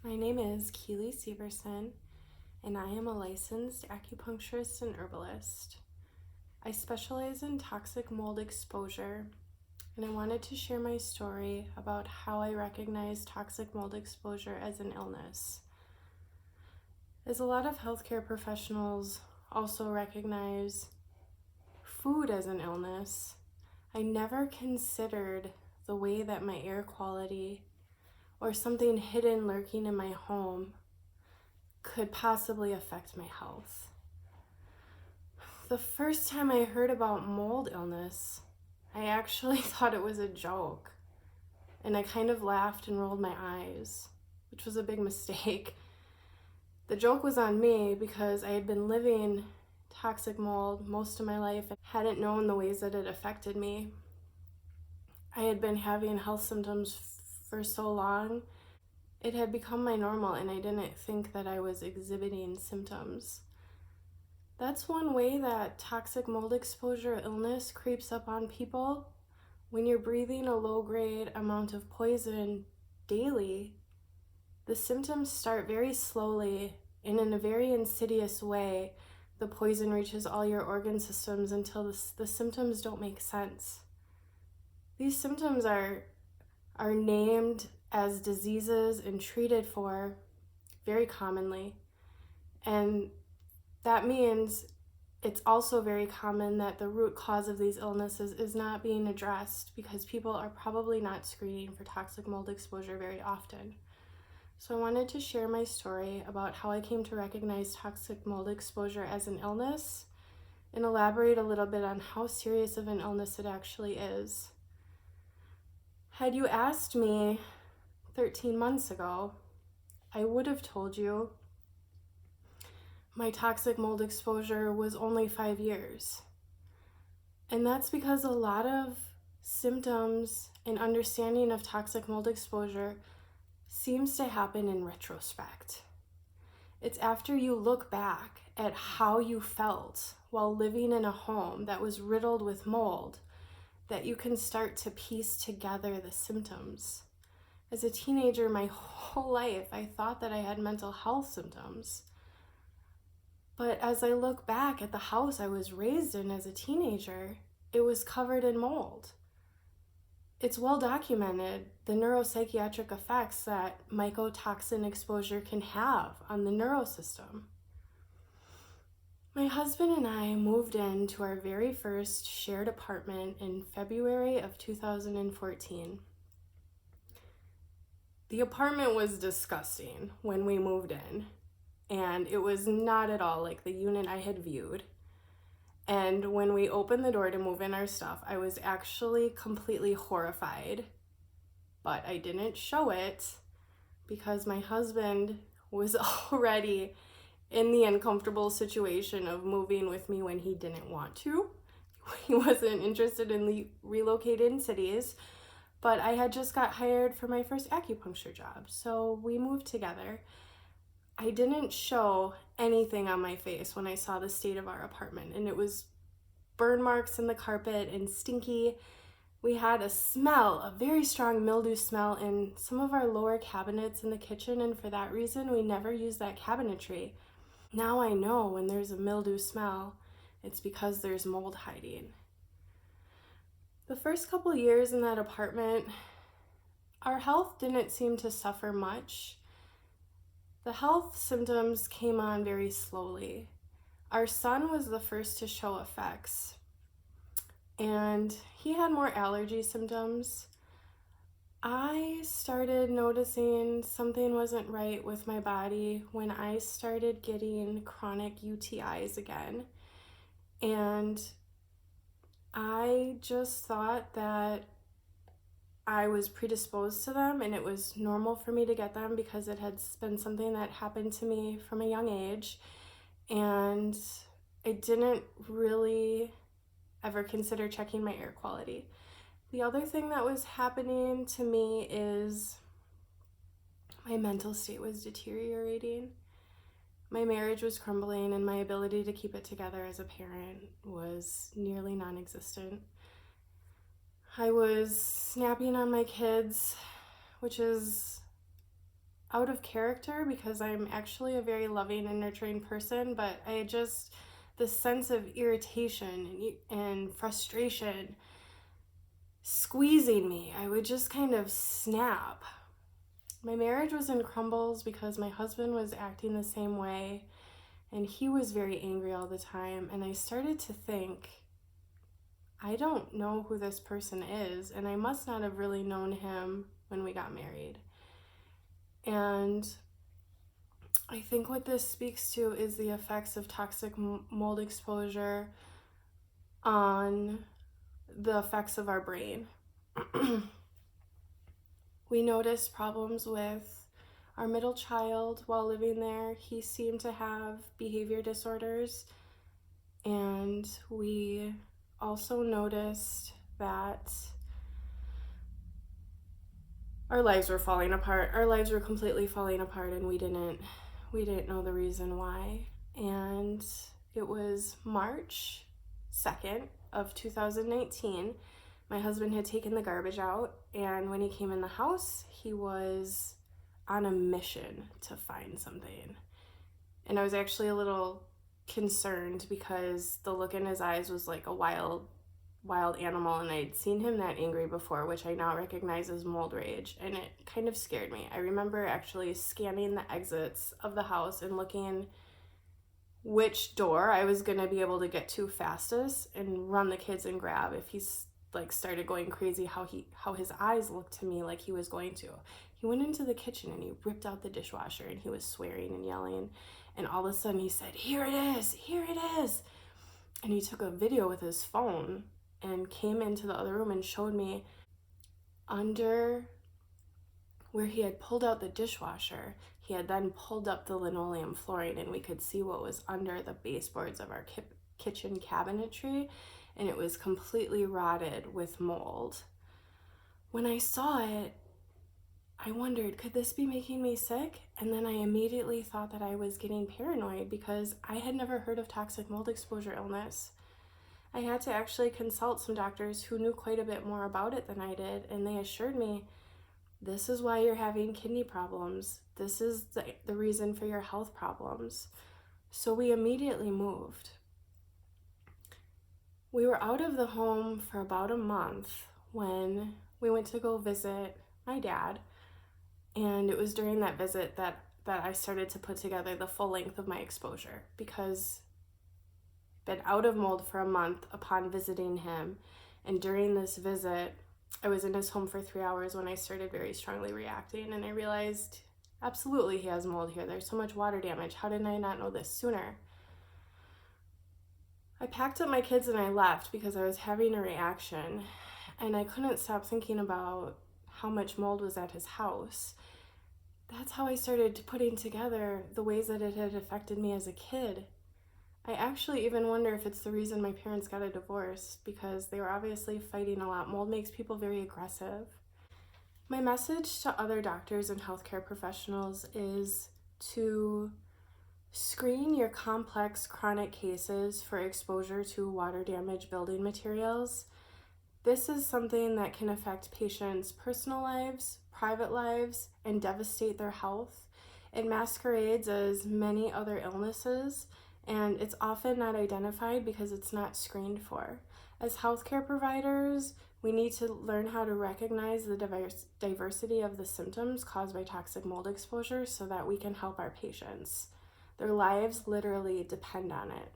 My name is Keely Severson, and I am a licensed acupuncturist and herbalist. I specialize in toxic mold exposure, and I wanted to share my story about how I recognize toxic mold exposure as an illness. As a lot of healthcare professionals also recognize food as an illness, I never considered the way that my air quality or something hidden lurking in my home could possibly affect my health. The first time I heard about mold illness, I actually thought it was a joke, and I kind of laughed and rolled my eyes, which was a big mistake. The joke was on me because I had been living toxic mold most of my life and hadn't known the ways that it affected me. I had been having health symptoms for so long, it had become my normal, and I didn't think that I was exhibiting symptoms. That's one way that toxic mold exposure illness creeps up on people. When you're breathing a low-grade amount of poison daily, the symptoms start very slowly, and in a very insidious way, the poison reaches all your organ systems until the symptoms don't make sense. These symptoms are named as diseases and treated for very commonly. And that means it's also very common that the root cause of these illnesses is not being addressed because people are probably not screening for toxic mold exposure very often. So I wanted to share my story about how I came to recognize toxic mold exposure as an illness and elaborate a little bit on how serious of an illness it actually is. Had you asked me 13 months ago, I would have told you my toxic mold exposure was only 5 years. And that's because a lot of symptoms and understanding of toxic mold exposure seems to happen in retrospect. It's after you look back at how you felt while living in a home that was riddled with mold that you can start to piece together the symptoms. As a teenager, my whole life, I thought that I had mental health symptoms. But as I look back at the house I was raised in as a teenager, it was covered in mold. It's well documented the neuropsychiatric effects that mycotoxin exposure can have on the neurosystem. My husband and I moved into our very first shared apartment in February of 2014. The apartment was disgusting when we moved in, and it was not at all like the unit I had viewed. And when we opened the door to move in our stuff, I was actually completely horrified, but I didn't show it because my husband was already in the uncomfortable situation of moving with me when he didn't want to. He wasn't interested in relocating cities, but I had just got hired for my first acupuncture job, so we moved together. I didn't show anything on my face when I saw the state of our apartment, and it was burn marks in the carpet and stinky. We had a smell, a very strong mildew smell in some of our lower cabinets in the kitchen, and for that reason, we never used that cabinetry. Now I know when there's a mildew smell, it's because there's mold hiding. The first couple years in that apartment, our health didn't seem to suffer much. The health symptoms came on very slowly. Our son was the first to show effects, and he had more allergy symptoms. I started noticing something wasn't right with my body when I started getting chronic UTIs again. And I just thought that I was predisposed to them and it was normal for me to get them because it had been something that happened to me from a young age. And I didn't really ever consider checking my air quality. The other thing that was happening to me is my mental state was deteriorating. My marriage was crumbling and my ability to keep it together as a parent was nearly non-existent. I was snapping on my kids, which is out of character because I'm actually a very loving and nurturing person, but this sense of irritation and frustration squeezing me, I would just kind of snap. My marriage was in crumbles because my husband was acting the same way, and he was very angry all the time. And I started to think, I don't know who this person is, and I must not have really known him when we got married. And I think what this speaks to is the effects of toxic mold exposure on the effects of our brain. We noticed problems with our middle child while living there. He seemed to have behavior disorders, and we also noticed that our lives were falling apart. Our lives were completely falling apart, and we didn't know the reason why. And it was March 2nd of 2019. My husband had taken the garbage out, and when he came in the house, he was on a mission to find something. And I was actually a little concerned because the look in his eyes was like a wild animal, and I'd seen him that angry before, which I now recognize as mold rage, and it kind of scared me. I remember actually scanning the exits of the house and looking which door I was gonna be able to get to fastest and run the kids and grab if he's like started going crazy, how his eyes looked to me like he was going to. He went into the kitchen and he ripped out the dishwasher and he was swearing and yelling, and all of a sudden he said, "Here it is, here it is." And he took a video with his phone and came into the other room and showed me under where he had pulled out the dishwasher, he had then pulled up the linoleum flooring, and we could see what was under the baseboards of our kitchen cabinetry, and it was completely rotted with mold. When I saw it, I wondered, could this be making me sick? And then I immediately thought that I was getting paranoid because I had never heard of toxic mold exposure illness. I had to actually consult some doctors who knew quite a bit more about it than I did, and they assured me, this is why you're having kidney problems. This is the reason for your health problems. So we immediately moved. We were out of the home for about a month when we went to go visit my dad, and it was during that visit that I started to put together the full length of my exposure, because I'd been out of mold for a month upon visiting him, and during this visit, I was in his home for 3 hours when I started very strongly reacting, and I realized, absolutely he has mold here. There's so much water damage. How did I not know this sooner? I packed up my kids and I left because I was having a reaction, and I couldn't stop thinking about how much mold was at his house. That's how I started putting together the ways that it had affected me as a kid. I actually even wonder if it's the reason my parents got a divorce, because they were obviously fighting a lot. Mold makes people very aggressive. My message to other doctors and healthcare professionals is to screen your complex chronic cases for exposure to water damage building materials. This is something that can affect patients' personal lives, private lives, and devastate their health. It masquerades as many other illnesses, and it's often not identified because it's not screened for. As healthcare providers, we need to learn how to recognize the diversity of the symptoms caused by toxic mold exposure so that we can help our patients. Their lives literally depend on it.